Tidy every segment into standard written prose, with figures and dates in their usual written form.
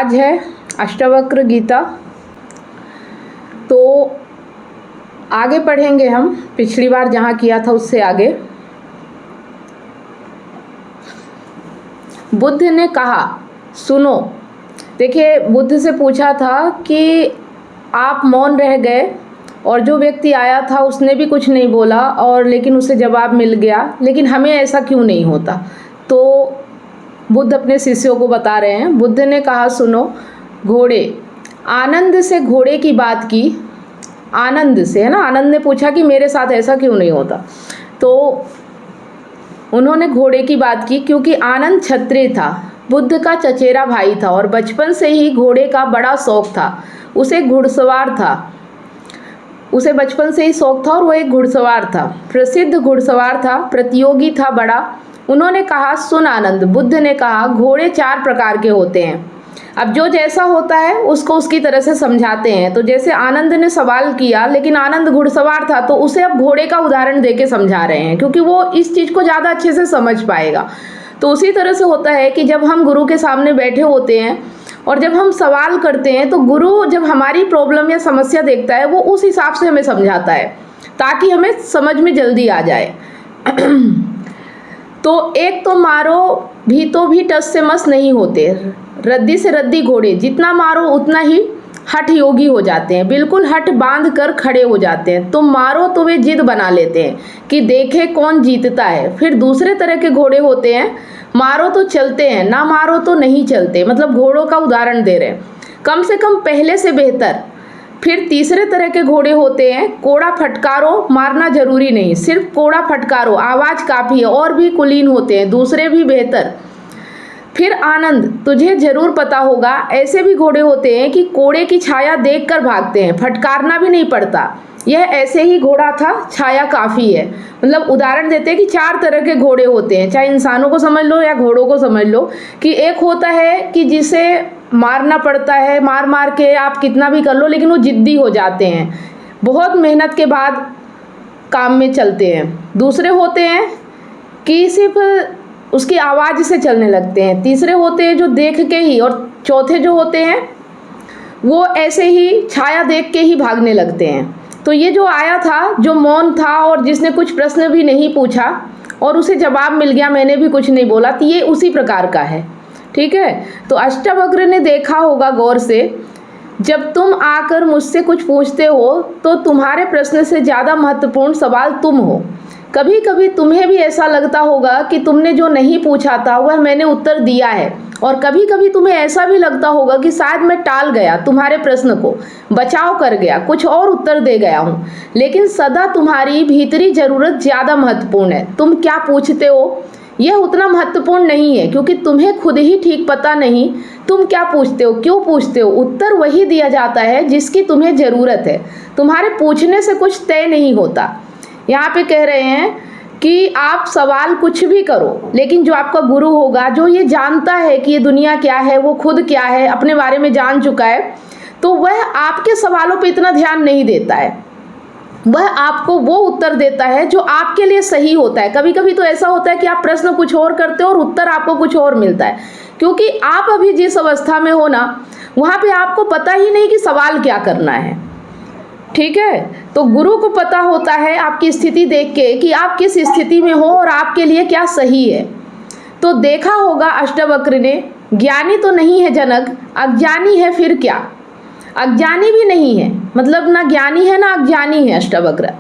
आज है अष्टवक्र गीता। तो आगे पढ़ेंगे हम, पिछली बार जहाँ किया था उससे आगे। बुद्ध ने कहा सुनो। देखिए, बुद्ध से पूछा था कि आप मौन रह गए और जो व्यक्ति आया था उसने भी कुछ नहीं बोला और लेकिन उसे जवाब मिल गया, लेकिन हमें ऐसा क्यों नहीं होता। तो बुद्ध अपने शिष्यों को बता रहे हैं। बुद्ध ने कहा सुनो, घोड़े आनंद से घोड़े की बात की, आनंद से, है ना। आनंद ने पूछा कि मेरे साथ ऐसा क्यों नहीं होता। तो उन्होंने घोड़े की बात की क्योंकि आनंद क्षत्रिय था, बुद्ध का चचेरा भाई था और बचपन से ही घोड़े का बड़ा शौक था। उसे घुड़सवार था, उसे बचपन से ही शौक था और वो एक घुड़सवार था, प्रसिद्ध घुड़सवार था, प्रतियोगी था बड़ा। उन्होंने कहा सुन आनंद, बुद्ध ने कहा घोड़े 4 प्रकार के होते हैं। अब जो जैसा होता है उसको उसकी तरह से समझाते हैं। तो जैसे आनंद ने सवाल किया, लेकिन आनंद घुड़सवार था तो उसे अब घोड़े का उदाहरण देके समझा रहे हैं क्योंकि वो इस चीज़ को ज़्यादा अच्छे से समझ पाएगा। तो उसी तरह से होता है कि जब हम गुरु के सामने बैठे होते हैं और जब हम सवाल करते हैं तो गुरु जब हमारी प्रॉब्लम या समस्या देखता है वो उस हिसाब से हमें समझाता है ताकि हमें समझ में जल्दी आ जाए। तो एक तो मारो भी तो भी टस से मस नहीं होते, रद्दी से रद्दी घोड़े, जितना मारो उतना ही हठ योगी हो जाते हैं, बिल्कुल हठ बांध कर खड़े हो जाते हैं। तुम मारो तो वे जिद बना लेते हैं कि देखे कौन जीतता है। फिर दूसरे तरह के घोड़े होते हैं, मारो तो चलते हैं, ना मारो तो नहीं चलते, मतलब घोड़ों का उदाहरण दे रहे हैं, कम से कम पहले से बेहतर। फिर तीसरे तरह के घोड़े होते हैं, कोड़ा फटकारो, मारना जरूरी नहीं, सिर्फ कोड़ा फटकारो, आवाज़ काफ़ी है, और भी कुलीन होते हैं, दूसरे भी बेहतर। फिर आनंद, तुझे जरूर पता होगा ऐसे भी घोड़े होते हैं कि कोड़े की छाया देखकर भागते हैं, फटकारना भी नहीं पड़ता। यह ऐसे ही घोड़ा था, छाया काफ़ी है। मतलब उदाहरण देते हैं कि 4 तरह के घोड़े होते हैं, चाहे इंसानों को समझ लो या घोड़ों को समझ लो। कि एक होता है कि जिसे मारना पड़ता है, मार मार के आप कितना भी कर लो लेकिन वो जिद्दी हो जाते हैं, बहुत मेहनत के बाद काम में चलते हैं। दूसरे होते हैं कि सिर्फ उसकी आवाज़ से चलने लगते हैं। तीसरे होते हैं जो देख के ही, और चौथे जो होते हैं वो ऐसे ही छाया देख के ही भागने लगते हैं। तो ये जो आया था, जो मौन था और जिसने कुछ प्रश्न भी नहीं पूछा और उसे जवाब मिल गया, मैंने भी कुछ नहीं बोला, तो ये उसी प्रकार का है। ठीक है। तो अष्टवक्र ने देखा होगा गौर से, जब तुम आकर मुझसे कुछ पूछते हो तो तुम्हारे प्रश्न से ज़्यादा महत्वपूर्ण सवाल तुम हो। कभी कभी तुम्हें भी ऐसा लगता होगा कि तुमने जो नहीं पूछा था वह मैंने उत्तर दिया है, और कभी कभी तुम्हें ऐसा भी लगता होगा कि शायद मैं टाल गया तुम्हारे प्रश्न को, बचाव कर गया, कुछ और उत्तर दे गया हूँ। लेकिन सदा तुम्हारी भीतरी ज़रूरत ज़्यादा महत्वपूर्ण है। तुम क्या पूछते हो यह उतना महत्वपूर्ण नहीं है, क्योंकि तुम्हें खुद ही ठीक पता नहीं तुम क्या पूछते हो, क्यों पूछते हो। उत्तर वही दिया जाता है जिसकी तुम्हें ज़रूरत है। तुम्हारे पूछने से कुछ तय नहीं होता। यहाँ पे कह रहे हैं कि आप सवाल कुछ भी करो, लेकिन जो आपका गुरु होगा, जो ये जानता है कि ये दुनिया क्या है, वो खुद क्या है, अपने बारे में जान चुका है, तो वह आपके सवालों पे इतना ध्यान नहीं देता है। वह आपको वो उत्तर देता है जो आपके लिए सही होता है। कभी कभी तो ऐसा होता है कि आप प्रश्न कुछ और करते हो और उत्तर आपको कुछ और मिलता है, क्योंकि आप अभी जिस अवस्था में हो ना, वहाँ पे आपको पता ही नहीं कि सवाल क्या करना है। ठीक है। तो गुरु को पता होता है आपकी स्थिति देख के कि आप किस स्थिति में हो और आपके लिए क्या सही है। तो देखा होगा अष्टवक्र ने, ज्ञानी तो नहीं है जनक, अज्ञानी है फिर क्या। अज्ञानी भी नहीं है, मतलब ना ज्ञानी है ना अज्ञानी है अष्टवक्र,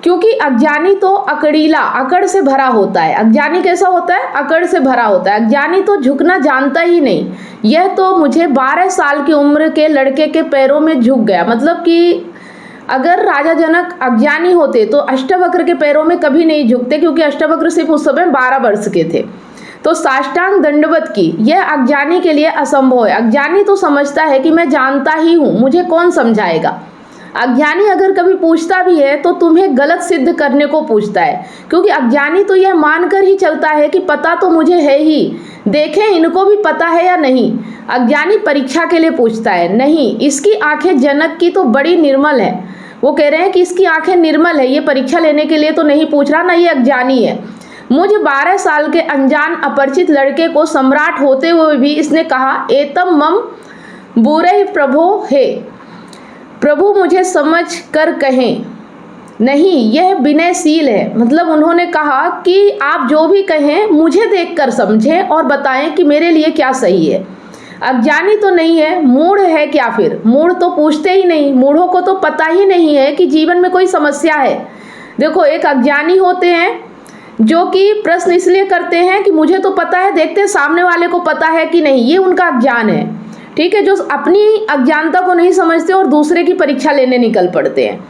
क्योंकि अज्ञानी तो अकड़ीला, अकड़ से भरा होता है। अज्ञानी कैसा होता है, अकड़ से भरा होता है। अज्ञानी तो झुकना जानता ही नहीं। यह तो मुझे 12 साल की उम्र के लड़के के पैरों में झुक गया। मतलब कि अगर राजा जनक अज्ञानी होते तो अष्टवक्र के पैरों में कभी नहीं झुकते, क्योंकि अष्टवक्र सिर्फ उस समय 12 वर्ष के थे। तो साष्टांग दंडवत की, यह अज्ञानी के लिए असंभव है। अज्ञानी तो समझता है कि मैं जानता ही हूँ, मुझे कौन समझाएगा। अज्ञानी अगर कभी पूछता भी है तो तुम्हें गलत सिद्ध करने को पूछता है, क्योंकि अज्ञानी तो यह मानकर ही चलता है कि पता तो मुझे है ही, देखें इनको भी पता है या नहीं। अज्ञानी परीक्षा के लिए पूछता है, नहीं इसकी आंखें जनक की तो बड़ी निर्मल है। वो कह रहे हैं कि इसकी आंखें निर्मल है, ये परीक्षा लेने के लिए तो नहीं पूछ रहा ना, ये अज्ञानी है। मुझ 12 साल के अनजान अपरिचित लड़के को सम्राट होते हुए भी इसने कहा एतम मम बुरे प्रभो हे, प्रभु मुझे समझ कर कहें, नहीं यह विनयशील है। मतलब उन्होंने कहा कि आप जो भी कहें मुझे देखकर समझें और बताएं कि मेरे लिए क्या सही है। अज्ञानी तो नहीं है, मूढ़ है क्या फिर? मूढ़ तो पूछते ही नहीं, मूढ़ों को तो पता ही नहीं है कि जीवन में कोई समस्या है। देखो, एक अज्ञानी होते हैं जो कि प्रश्न इसलिए करते हैं कि मुझे तो पता है, देखते हैं सामने वाले को पता है कि नहीं, ये उनका अज्ञान है। ठीक है, जो अपनी अज्ञानता को नहीं समझते और दूसरे की परीक्षा लेने निकल पड़ते हैं।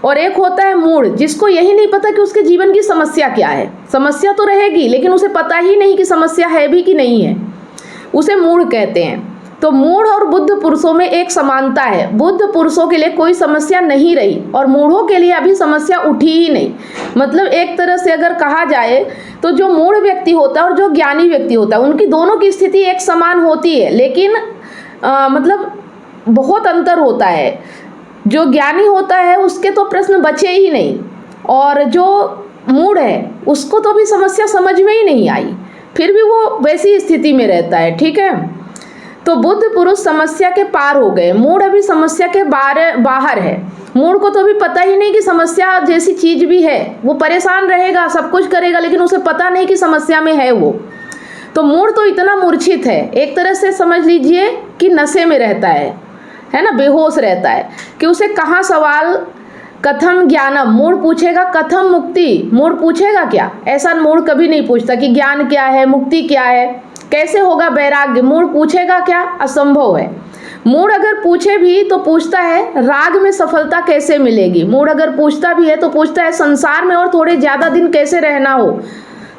और एक होता है मूढ़, जिसको यही नहीं पता कि उसके जीवन की समस्या क्या है। समस्या तो रहेगी लेकिन उसे पता ही नहीं कि समस्या है भी कि नहीं है, उसे मूढ़ कहते हैं। तो मूढ़ और बुद्ध पुरुषों में एक समानता है। बुद्ध पुरुषों के लिए कोई समस्या नहीं रही और मूढ़ों के लिए अभी समस्या उठी ही नहीं। मतलब एक तरह से अगर कहा जाए तो जो मूढ़ व्यक्ति होता है और जो ज्ञानी व्यक्ति होता है, उनकी दोनों की स्थिति एक समान होती है, लेकिन मतलब बहुत अंतर होता है। जो ज्ञानी होता है उसके तो प्रश्न बचे ही नहीं, और जो मूढ़ है उसको तो अभी समस्या समझ में ही नहीं आई, फिर भी वो वैसी स्थिति में रहता है। ठीक है, तो बुद्ध पुरुष समस्या के पार हो गए, मूढ़ अभी समस्या के बाहर है। मूढ़ को तो अभी पता ही नहीं कि समस्या जैसी चीज भी है। वो परेशान रहेगा, सब कुछ करेगा, लेकिन उसे पता नहीं कि समस्या में है वो। तो मूढ़ तो इतना मूर्छित है, एक तरह से समझ लीजिए कि नशे में रहता है ना, बेहोश रहता है कि उसे कहाँ सवाल कथम ज्ञानम, मूढ़ पूछेगा कथम मुक्ति, मूढ़ पूछेगा क्या? ऐसा मूढ़ कभी नहीं पूछता कि ज्ञान क्या है, मुक्ति क्या है, कैसे होगा वैराग्य। मूढ़ पूछेगा क्या? असंभव है। मूढ़ अगर पूछे भी तो पूछता है राग में सफलता कैसे मिलेगी। मूढ़ अगर पूछता भी है तो पूछता है संसार में और थोड़े ज़्यादा दिन कैसे रहना हो,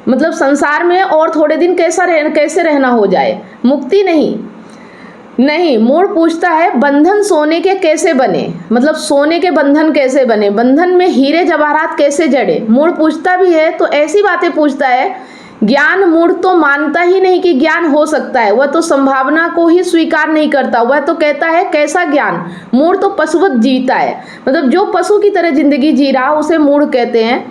मतलब संसार में और थोड़े दिन कैसे रहना हो जाए, मुक्ति नहीं। मूढ़ पूछता है बंधन सोने के कैसे बने, मतलब सोने के बंधन कैसे बने, बंधन में हीरे जवाहरात कैसे जड़े। मूढ़ पूछता भी है तो ऐसी बातें पूछता है। ज्ञान मूढ़ तो मानता ही नहीं कि ज्ञान हो सकता है, वह तो संभावना को ही स्वीकार नहीं करता। वह तो कहता है कैसा ज्ञान, मूढ़ तो पशुवत जीता है, मतलब जो पशु की तरह जिंदगी जी रहा उसे मूढ़ कहते हैं।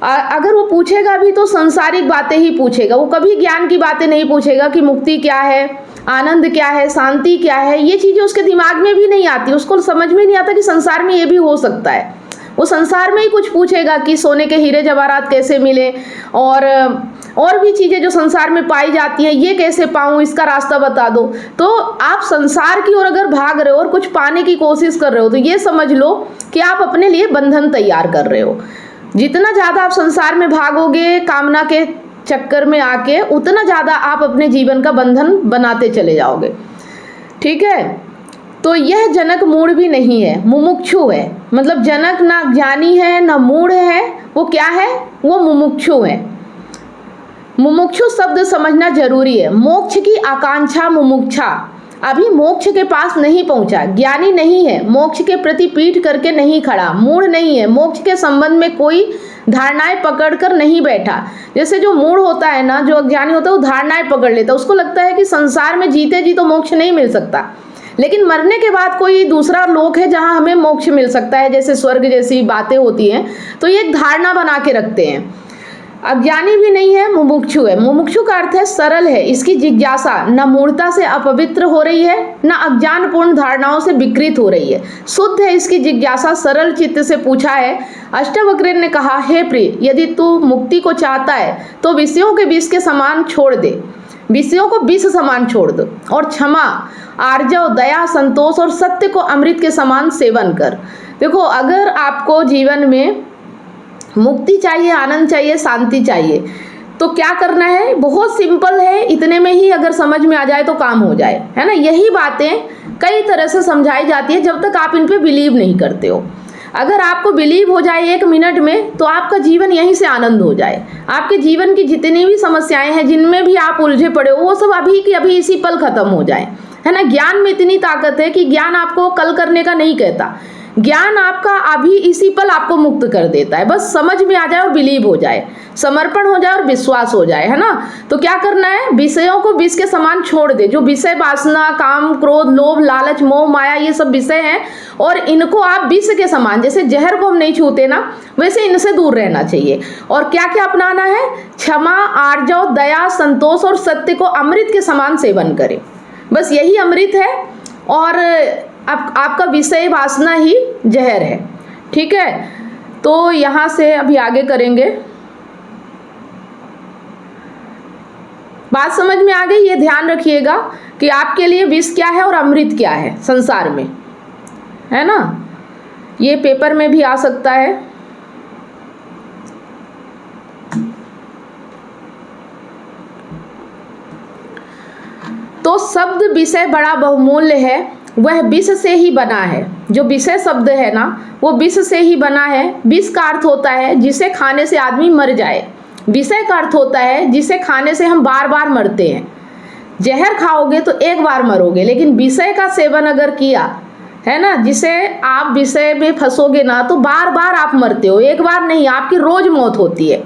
अगर वो पूछेगा भी तो संसारिक बातें ही पूछेगा, वो कभी ज्ञान की बातें नहीं पूछेगा कि मुक्ति क्या है, आनंद क्या है, शांति क्या है। ये चीज़ें उसके दिमाग में भी नहीं आती, उसको समझ में नहीं आता कि संसार में ये भी हो सकता है। वो संसार में ही कुछ पूछेगा कि सोने के हीरे जवाहरात कैसे मिले, और भी चीज़ें जो संसार में पाई जाती हैं ये कैसे पाऊँ, इसका रास्ता बता दो। तो आप संसार की ओर अगर भाग रहे हो और कुछ पाने की कोशिश कर रहे हो तो ये समझ लो कि आप अपने लिए बंधन तैयार कर रहे हो। जितना ज़्यादा आप संसार में भागोगे कामना के चक्कर में आके, उतना ज़्यादा आप अपने जीवन का बंधन बनाते चले जाओगे। ठीक है, तो यह जनक मूढ़ भी नहीं है, मुमुक्षु है। मतलब जनक ना ज्ञानी है ना मूढ़ है, वो क्या है, वो मुमुक्षु है। मुमुक्षु शब्द समझना जरूरी है। मोक्ष की आकांक्षा मुमुक्षा, अभी मोक्ष के पास नहीं पहुंचा, ज्ञानी नहीं है, मोक्ष के प्रति पीठ करके नहीं खड़ा, मूढ़ नहीं है, मोक्ष के संबंध में कोई धारणाएं पकड़कर नहीं बैठा। जैसे जो मूढ़ होता है ना, जो अज्ञानी होता है, वो धारणाएं पकड़ लेता है। उसको लगता है कि संसार में जीते जी तो मोक्ष नहीं मिल सकता, लेकिन मरने के बाद कोई दूसरा लोक है जहां हमें मोक्ष मिल सकता है, जैसे स्वर्ग जैसी बातें होती हैं। तो ये एक धारणा बना के रखते हैं। अज्ञानी भी नहीं है, मुमुक्षु है। मुमुक्षु का अर्थ है सरल है, इसकी जिज्ञासा न मूढ़ता से अपवित्र हो रही है न अज्ञानपूर्ण धारणाओं से विकृत हो रही है, शुद्ध है इसकी जिज्ञासा, सरल चित्त से पूछा है। अष्टावक्र ने कहा, हे प्रिय, यदि तू मुक्ति को चाहता है तो विषयों के विष के समान छोड़ दे, विषयों को विष समान छोड़ दो, और क्षमा, आर्जव, दया, संतोष और सत्य को अमृत के समान सेवन कर। देखो, अगर आपको जीवन में मुक्ति चाहिए, आनंद चाहिए, शांति चाहिए, तो क्या करना है? बहुत सिंपल है, इतने में ही अगर समझ में आ जाए तो काम हो जाए, है ना। यही बातें कई तरह से समझाई जाती है जब तक आप इन पे बिलीव नहीं करते हो। अगर आपको बिलीव हो जाए 1 मिनट में तो आपका जीवन यहीं से आनंद हो जाए। आपके जीवन की जितनी भी समस्याएं हैं, जिनमें भी आप उलझे पड़े हो, वो सब अभी की अभी इसी पल खत्म हो जाए, है ना। ज्ञान में इतनी ताकत है कि ज्ञान आपको कल करने का नहीं कहता, ज्ञान आपका अभी इसी पल आपको मुक्त कर देता है। बस समझ में आ जाए और बिलीव हो जाए, समर्पण हो जाए और विश्वास हो जाए, है ना। तो क्या करना है? विषयों को विष के समान छोड़ दे। जो विषय वासना, काम, क्रोध, लोभ, लालच, मोह, माया, ये सब विषय हैं, और इनको आप विष के समान, जैसे जहर को हम नहीं छूते ना, वैसे इनसे दूर रहना चाहिए। और क्या क्या अपनाना है? क्षमा, आर्जव, दया, संतोष और सत्य को अमृत के समान सेवन करें। बस यही अमृत है और आपका विषय वासना ही जहर है। ठीक है, तो यहाँ से अभी आगे करेंगे। बात समझ में आ गई? ये ध्यान रखिएगा कि आपके लिए विष क्या है और अमृत क्या है संसार में, है ना। ये पेपर में भी आ सकता है। तो शब्द विषय बड़ा बहुमूल्य है, वह विष से ही बना है। जो विषय शब्द है ना, वो विष से ही बना है। विष का अर्थ होता है जिसे खाने से आदमी मर जाए, विषय का अर्थ होता है जिसे खाने से हम बार बार मरते हैं। जहर खाओगे तो एक बार मरोगे, लेकिन विषय का सेवन अगर किया है ना, जिसे आप विषय में फंसोगे ना, तो बार बार आप मरते हो। एक बार नहीं, आपकी रोज मौत होती है।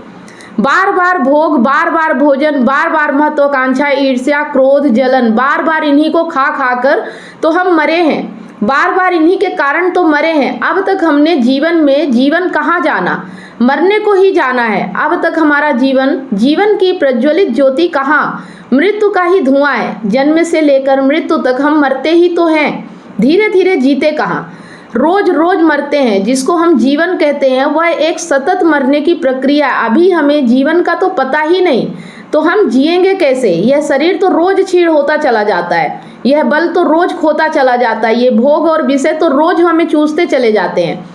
बार बार भोग, बार बार भोजन, बार बार महत्वाकांक्षा, ईर्ष्या, क्रोध, जलन, बार बार इन्हीं को खा खा कर तो हम मरे हैं। बार बार इन्हीं के कारण तो मरे हैं। अब तक हमने जीवन में जीवन कहाँ जाना, मरने को ही जाना है। अब तक हमारा जीवन की प्रज्वलित ज्योति कहाँ, मृत्यु का ही धुआं है। जन्म से लेकर मृत्यु तक हम मरते ही तो हैं, धीरे धीरे जीते कहाँ, रोज रोज मरते हैं। जिसको हम जीवन कहते हैं वह एक सतत मरने की प्रक्रिया। अभी हमें जीवन का तो पता ही नहीं, तो हम जिएंगे कैसे। यह शरीर तो रोज क्षीण होता चला जाता है, यह बल तो रोज खोता चला जाता है, ये भोग और विषय तो रोज हमें चूसते चले जाते हैं,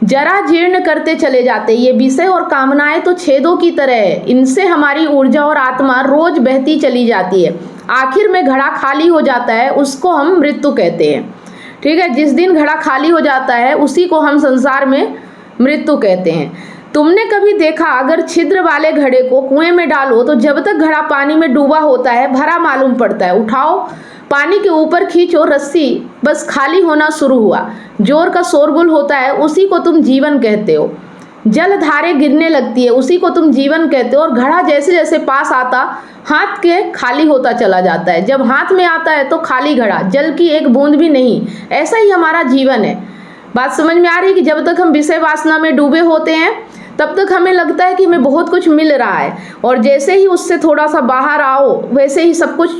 जरा जीर्ण करते चले जाते। ये विषय और कामनाएं तो छेदों की तरह है, इनसे हमारी ऊर्जा और आत्मा रोज बहती चली जाती है। आखिर में घड़ा खाली हो जाता है, उसको हम मृत्यु कहते हैं। ठीक है, जिस दिन घड़ा खाली हो जाता है उसी को हम संसार में मृत्यु कहते हैं। तुमने कभी देखा, अगर छिद्र वाले घड़े को कुएं में डालो तो जब तक घड़ा पानी में डूबा होता है भरा मालूम पड़ता है। उठाओ, पानी के ऊपर खींचो रस्सी, बस खाली होना शुरू हुआ। जोर का शोरगुल होता है, उसी को तुम जीवन कहते हो। जल धारें गिरने लगती है, उसी को तुम जीवन कहते हो। और घड़ा जैसे जैसे पास आता हाथ के खाली होता चला जाता है। जब हाथ में आता है तो खाली घड़ा, जल की एक बूंद भी नहीं। ऐसा ही हमारा जीवन है। बात समझ में आ रही है कि जब तक हम विषय वासना में डूबे होते हैं तब तक हमें लगता है कि हमें बहुत कुछ मिल रहा है, और जैसे ही उससे थोड़ा सा बाहर आओ वैसे ही सब कुछ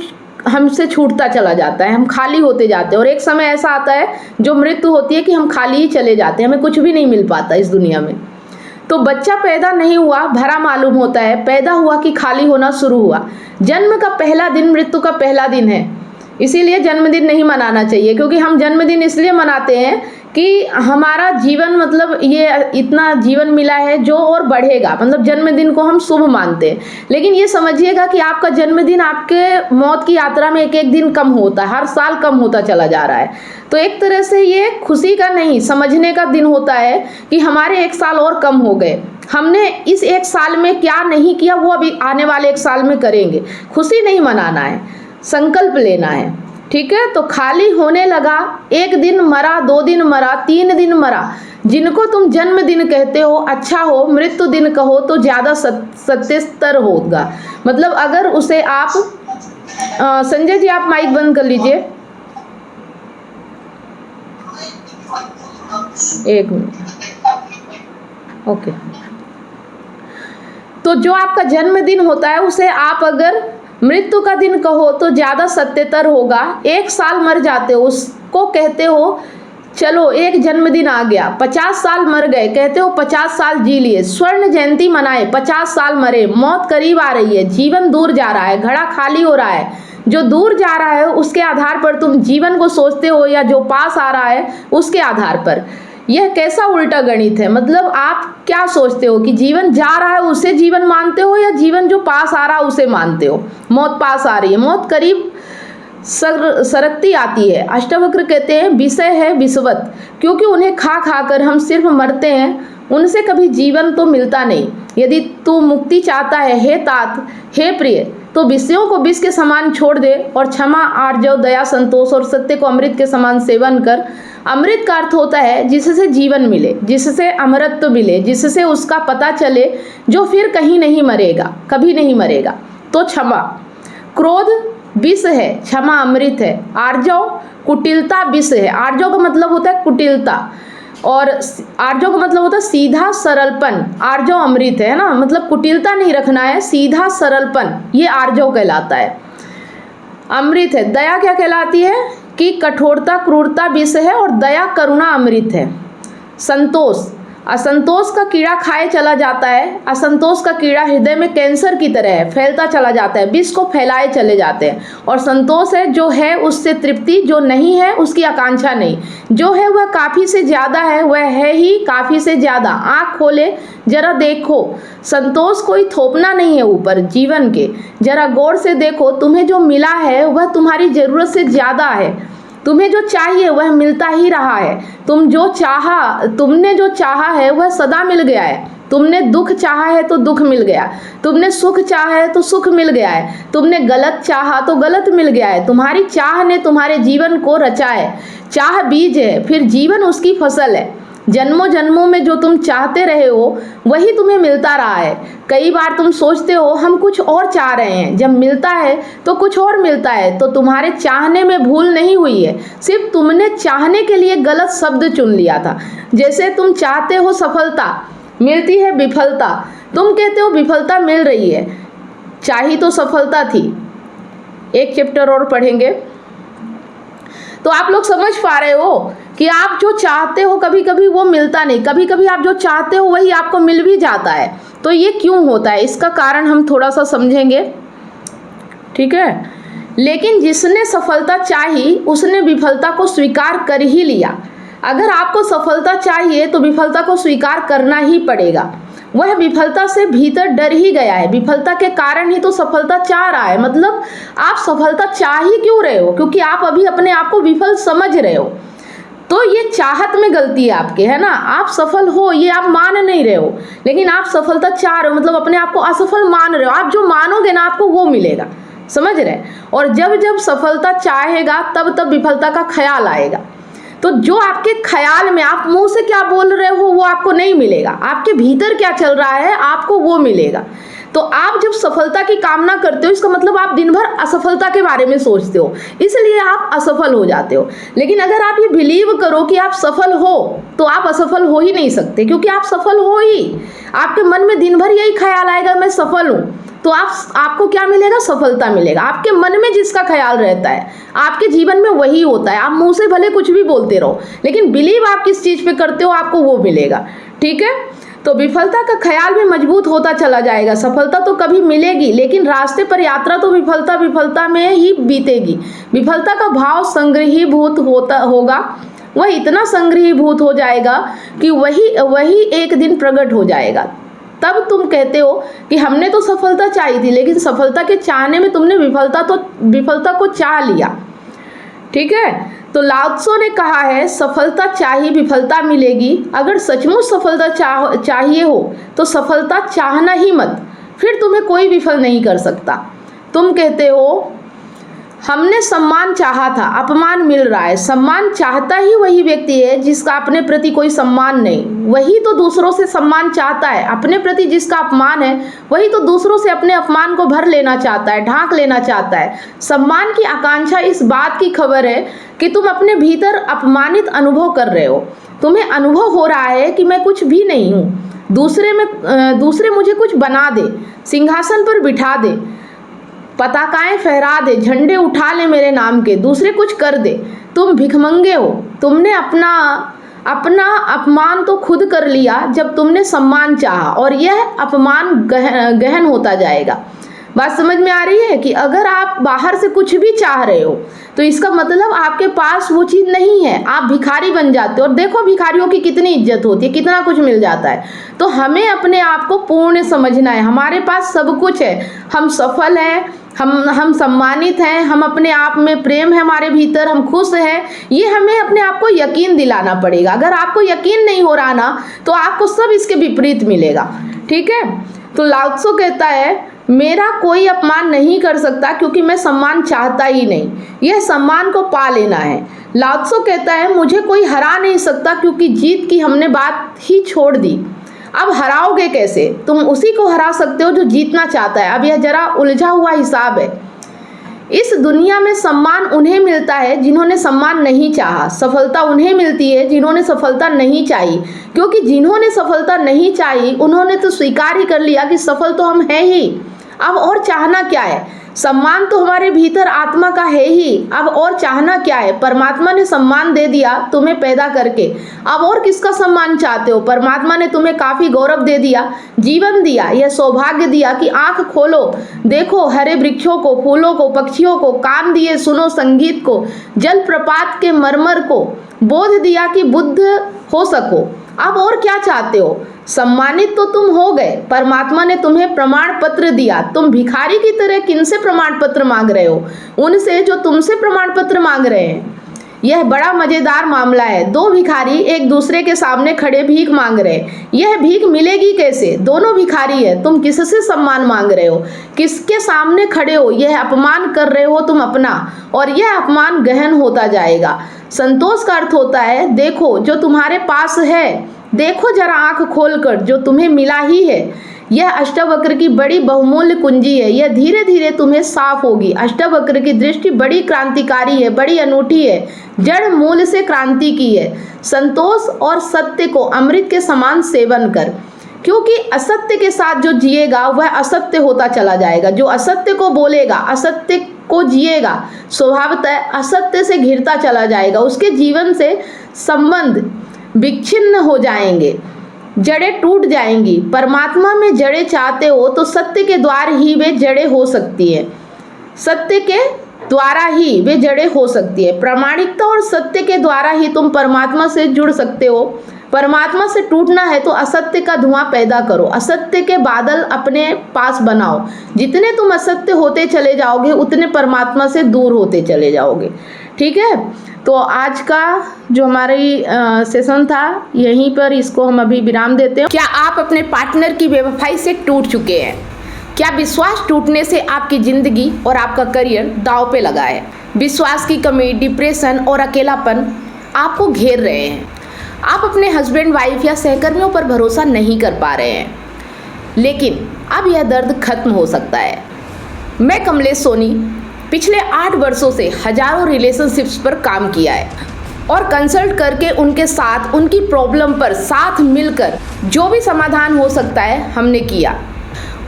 हमसे छूटता चला जाता है, हम खाली होते जाते हैं। और एक समय ऐसा आता है जो मृत्यु होती है कि हम खाली ही चले जाते हैं, हमें कुछ भी नहीं मिल पाता इस दुनिया में। तो बच्चा पैदा नहीं हुआ भरा मालूम होता है, पैदा हुआ कि खाली होना शुरू हुआ। जन्म का पहला दिन मृत्यु का पहला दिन है, इसीलिए जन्मदिन नहीं मनाना चाहिए। क्योंकि हम जन्मदिन इसलिए मनाते हैं कि हमारा जीवन, मतलब ये इतना जीवन मिला है जो और बढ़ेगा, मतलब जन्मदिन को हम शुभ मानते हैं। लेकिन ये समझिएगा कि आपका जन्मदिन आपके मौत की यात्रा में एक एक दिन कम होता है, हर साल कम होता चला जा रहा है। तो एक तरह से ये खुशी का नहीं, समझने का दिन होता है कि हमारे एक साल और कम हो गए, हमने इस एक साल में क्या नहीं किया वो अभी आने वाले एक साल में करेंगे। खुशी नहीं मनाना है, संकल्प लेना है। ठीक है, तो खाली होने लगा, एक दिन मरा, 2 दिन मरा, 3 दिन मरा। जिनको तुम जन्मदिन कहते हो अच्छा हो, मृत्यु दिन कहो तो ज़्यादा सत्यस्तर होगा। मतलब अगर उसे आप संजय जी आप माइक बंद कर लीजिए, एक मिनट। ओके, तो जो आपका जन्मदिन होता है उसे आप अगर मृत्यु का दिन कहो तो ज़्यादा सत्यतर होगा। 1 साल मर जाते हो उसको कहते हो चलो एक जन्मदिन आ गया। 50 साल मर गए कहते हो 50 साल जी लिए। स्वर्ण जयंती मनाए, 50 साल मरे, मौत करीब आ रही है, जीवन दूर जा रहा है, घड़ा खाली हो रहा है। जो दूर जा रहा है उसके आधार पर तुम जीवन को सोचते हो, या जो पास आ रहा है उसके आधार पर। यह कैसा उल्टा गणित है। मतलब आप क्या सोचते हो कि जीवन जा रहा है उसे जीवन मानते हो, या जीवन जो पास आ रहा है उसे मानते हो। मौत पास आ रही है, मौत करीब सरकती आती है। अष्टावक्र कहते हैं विषय है विषवत, क्योंकि उन्हें खा खा कर हम सिर्फ मरते हैं, उनसे कभी जीवन तो मिलता नहीं। यदि तू मुक्ति चाहता है हे तात, हे प्रिय, तो विषयों को विष के समान छोड़ दे और क्षमा, आर्जव, दया, संतोष और सत्य को अमृत के समान सेवन कर। अमृत का अर्थ होता है जिससे जीवन मिले, जिससे अमरत्व मिले, जिससे उसका पता चले, जो फिर कहीं नहीं मरेगा, कभी नहीं मरेगा। तो क्षमा, क्रोध विष है, क्षमा अमृत है। आर्जव कुटिलता विष है। आर्जव का मतलब होता है कुटिलता, और आर्जव का मतलब होता है सीधा सरलपन। आर्जव अमृत है ना, मतलब कुटिलता नहीं रखना है, सीधा सरलपन, ये आर्जव कहलाता है, अमृत है। दया क्या कहलाती है कि कठोरता क्रूरता विष है और दया करुणा अमृत है। संतोष, असंतोष का कीड़ा खाए चला जाता है। असंतोष का कीड़ा हृदय में कैंसर की तरह है, फैलता चला जाता है, विष को फैलाए चले जाते हैं। और संतोष है जो है उससे तृप्ति, जो नहीं है उसकी आकांक्षा नहीं, जो है वह काफ़ी से ज़्यादा है, वह है ही काफ़ी से ज़्यादा। आँख खोले जरा देखो, संतोष कोई थोपना नहीं है ऊपर जीवन के। जरा गौर से देखो, तुम्हें जो मिला है वह तुम्हारी ज़रूरत से ज़्यादा है। तुम्हें जो चाहिए वह मिलता ही रहा है। तुमने जो चाहा है वह सदा मिल गया है। तुमने दुख चाहा है तो दुख मिल गया, तुमने सुख चाहा है तो सुख मिल गया है, तुमने गलत चाहा तो गलत मिल गया है। तुम्हारी चाह ने तुम्हारे जीवन को रचा है। चाह बीज है, फिर जीवन उसकी फसल है। जन्मों जन्मों में जो तुम चाहते रहे हो वही तुम्हें मिलता रहा है। कई बार तुम सोचते हो हम कुछ और चाह रहे हैं, जब मिलता है तो कुछ और मिलता है। तो तुम्हारे चाहने में भूल नहीं हुई है, सिर्फ तुमने चाहने के लिए गलत शब्द चुन लिया था। जैसे तुम चाहते हो सफलता, मिलती है विफलता। तुम कहते हो विफलता मिल रही है, चाही तो सफलता थी। एक चैप्टर और पढ़ेंगे तो आप लोग समझ पा रहे हो कि आप जो चाहते हो कभी कभी वो मिलता नहीं, कभी कभी आप जो चाहते हो वही आपको मिल भी जाता है। तो ये क्यों होता है, इसका कारण हम थोड़ा सा समझेंगे, ठीक है। लेकिन जिसने सफलता चाही उसने विफलता को स्वीकार कर ही लिया। अगर आपको सफलता चाहिए तो विफलता को स्वीकार करना ही पड़ेगा। वह विफलता से भीतर डर ही गया है, विफलता के कारण ही तो सफलता चाह रहा है। मतलब आप सफलता चाह ही क्यों रहे हो, क्योंकि आप अभी अपने आप को विफल समझ रहे हो। तो ये चाहत में गलती है आपके, है ना। आप सफल हो ये आप मान नहीं रहे हो, लेकिन आप सफलता चाह रहे हो, मतलब अपने आप को असफल मान रहे हो। आप जो मानोगे ना आपको वो मिलेगा, समझ रहे। और जब जब सफलता चाहेगा तब तब विफलता का ख्याल आएगा। तो जो आपके ख्याल में आप मुंह से क्या बोल रहे हो वो आपको नहीं मिलेगा, आपके भीतर क्या चल रहा है आपको वो मिलेगा। तो आप जब सफलता की कामना करते हो इसका मतलब आप दिन भर असफलता के बारे में सोचते हो, इसलिए आप असफल हो जाते हो। लेकिन अगर आप ये बिलीव करो कि आप सफल हो तो आप असफल हो ही नहीं सकते, क्योंकि आप सफल हो ही। आपके मन में दिन भर यही ख्याल आएगा मैं सफल हूँ, तो आपको क्या मिलेगा, सफलता मिलेगा। आपके मन में जिसका ख्याल रहता है आपके जीवन में वही होता है। आप मुंह से भले कुछ भी बोलते रहो, लेकिन बिलीव आप किस चीज़ पे करते हो आपको वो मिलेगा, ठीक है। तो विफलता का ख्याल भी मजबूत होता चला जाएगा। सफलता तो कभी मिलेगी, लेकिन रास्ते पर यात्रा तो विफलता में ही बीतेगी। विफलता का भाव संग्रहीभूत होगा, वह इतना संग्रहीभूत हो जाएगा कि वही एक दिन प्रकट हो जाएगा। तब तुम कहते हो कि हमने तो सफलता चाही थी, लेकिन सफलता के चाहने में तुमने विफलता को चाह लिया, ठीक है। तो लाओ त्सो ने कहा है सफलता चाहिए विफलता मिलेगी। अगर सचमुच सफलता चाहिए हो तो सफलता चाहना ही मत, फिर तुम्हें कोई विफल नहीं कर सकता। तुम कहते हो हमने सम्मान चाहा था, अपमान मिल रहा है। सम्मान चाहता ही वही व्यक्ति है जिसका अपने प्रति कोई सम्मान नहीं, वही तो दूसरों से सम्मान चाहता है। अपने प्रति जिसका अपमान है वही तो दूसरों से अपने अपमान को भर लेना चाहता है, ढांक लेना चाहता है। सम्मान की आकांक्षा इस बात की खबर है कि तुम अपने भीतर अपमानित अनुभव कर रहे हो। तुम्हें अनुभव हो रहा है कि मैं कुछ भी नहीं हूँ, दूसरे मुझे कुछ बना दे, सिंहासन पर बिठा दे, पताकाएं फहरा दे, झंडे उठा ले मेरे नाम के, दूसरे कुछ कर दे। तुम भिखमंगे हो। तुमने अपना अपमान तो खुद कर लिया जब तुमने सम्मान चाहा, और यह अपमान गहन होता जाएगा। बात समझ में आ रही है कि अगर आप बाहर से कुछ भी चाह रहे हो तो इसका मतलब आपके पास वो चीज़ नहीं है, आप भिखारी बन जाते हो। और देखो भिखारियों की कितनी इज्जत होती है, कितना कुछ मिल जाता है। तो हमें अपने आप को पूर्ण समझना है, हमारे पास सब कुछ है, हम सफल हैं, हम सम्मानित हैं, हम अपने आप में प्रेम है हमारे भीतर, हम खुश हैं। ये हमें अपने आप को यकीन दिलाना पड़ेगा। अगर आपको यकीन नहीं हो रहा ना तो आपको सब इसके विपरीत मिलेगा, ठीक है। तो लाओ त्सो कहता है मेरा कोई अपमान नहीं कर सकता क्योंकि मैं सम्मान चाहता ही नहीं, यह सम्मान को पा लेना है। लाओ त्सो कहता है मुझे कोई हरा नहीं सकता क्योंकि जीत की हमने बात ही छोड़ दी। अब हराओगे कैसे, तुम उसी को हरा सकते हो जो जीतना चाहता है। अब यह जरा उलझा हुआ हिसाब है। इस दुनिया में सम्मान उन्हें मिलता है जिन्होंने सम्मान नहीं चाहा, सफलता उन्हें मिलती है जिन्होंने सफलता नहीं चाही। क्योंकि जिन्होंने सफलता नहीं चाही उन्होंने तो स्वीकार ही कर लिया कि सफल तो हम हैं ही, अब और चाहना क्या है। सम्मान तो हमारे भीतर आत्मा का है ही, अब और चाहना क्या है। परमात्मा ने सम्मान दे दिया तुम्हें पैदा करके, अब और किसका सम्मान चाहते हो। परमात्मा ने तुम्हें काफ़ी गौरव दे दिया, जीवन दिया, यह सौभाग्य दिया कि आंख खोलो, देखो हरे वृक्षों को, फूलों को, पक्षियों को, कान दिए सुनो संगीत को, जल प्रपात के मरमर को, बोध दिया कि बुद्ध हो सको। अब और क्या चाहते हो। सम्मानित तो तुम हो गए, परमात्मा ने तुम्हें प्रमाण पत्र दिया। तुम भिखारी की तरह किनसे प्रमाण पत्र मांग रहे हो, उनसे जो तुमसे प्रमाण पत्र मांग रहे हैं। यह बड़ा मजेदार मामला है। दो भिखारी एक दूसरे के सामने खड़े भीख मांग रहे हैं। यह भीख मिलेगी कैसे, दोनों भिखारी है। तुम किससे सम्मान मांग रहे हो, किसके सामने खड़े हो। यह अपमान कर रहे हो तुम अपना, और यह अपमान गहन होता जाएगा। संतोष का अर्थ होता है देखो जो तुम्हारे पास है, देखो जरा आंख खोलकर जो तुम्हें मिला ही है। यह अष्टवक्र की बड़ी बहुमूल्य कुंजी है, यह धीरे धीरे तुम्हें साफ होगी। अष्टवक्र की दृष्टि बड़ी क्रांतिकारी है, बड़ी अनूठी है, जड़ मूल से क्रांति की है। संतोष और सत्य को अमृत के समान सेवन कर, क्योंकि असत्य के साथ जो जिएगा वह असत्य होता चला जाएगा। जो असत्य को बोलेगा, असत्य को जिएगा, स्वभावतः असत्य से घिरता चला जाएगा। उसके जीवन से संबंध विच्छिन्न हो जाएंगे, जड़ें टूट जाएंगी। परमात्मा में जड़ें चाहते हो तो सत्य के द्वार ही वे जड़ें हो सकती है, सत्य के द्वारा ही वे जड़ें हो सकती है। प्रामाणिकता और सत्य के द्वारा ही तुम परमात्मा से जुड़ सकते हो। परमात्मा से टूटना है तो असत्य का धुआं पैदा करो, असत्य के बादल अपने पास बनाओ। जितने तुम असत्य होते चले जाओगे उतने परमात्मा से दूर होते चले जाओगे। ठीक है, तो आज का जो हमारी सेशन था यहीं पर इसको हम अभी विराम देते हैं। क्या आप अपने पार्टनर की बेवफाई से टूट चुके हैं? क्या विश्वास टूटने से आपकी ज़िंदगी और आपका करियर दांव पे लगा है? विश्वास की कमी, डिप्रेशन और अकेलापन आपको घेर रहे हैं। आप अपने हस्बैंड, वाइफ या सहकर्मियों पर भरोसा नहीं कर पा रहे हैं, लेकिन अब यह दर्द खत्म हो सकता है। मैं कमलेश सोनी पिछले 8 वर्षों से हजारों रिलेशनशिप्स पर काम किया है और कंसल्ट करके उनके साथ उनकी प्रॉब्लम पर साथ मिलकर जो भी समाधान हो सकता है हमने किया,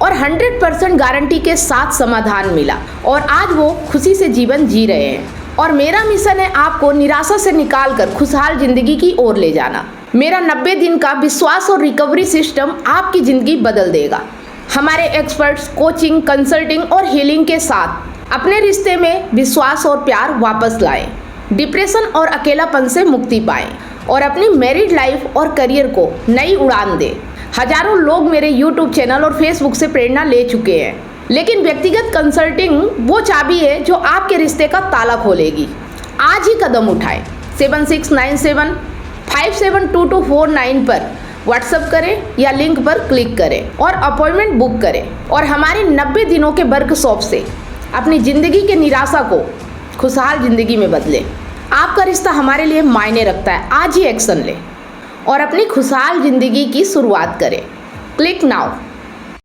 और 100% गारंटी के साथ समाधान मिला, और आज वो खुशी से जीवन जी रहे हैं। और मेरा मिशन है आपको निराशा से निकालकर खुशहाल जिंदगी की ओर ले जाना। मेरा 90 दिन का विश्वास और रिकवरी सिस्टम आपकी ज़िंदगी बदल देगा। हमारे एक्सपर्ट्स कोचिंग, कंसल्टिंग और हीलिंग के साथ अपने रिश्ते में विश्वास और प्यार वापस लाएं, डिप्रेशन और अकेलापन से मुक्ति पाएं और अपनी मैरिड लाइफ और करियर को नई उड़ान दें। हजारों लोग मेरे YouTube चैनल और Facebook से प्रेरणा ले चुके हैं, लेकिन व्यक्तिगत कंसल्टिंग वो चाबी है जो आपके रिश्ते का ताला खोलेगी। आज ही कदम उठाएं। 7697572249 पर व्हाट्सएप करें या लिंक पर क्लिक करें और अपॉइंटमेंट बुक करें, और हमारी 90 दिनों के वर्कशॉप से अपनी ज़िंदगी के निराशा को खुशहाल ज़िंदगी में बदलें। आपका रिश्ता हमारे लिए मायने रखता है। आज ही एक्शन लें और अपनी खुशहाल ज़िंदगी की शुरुआत करें। Click now.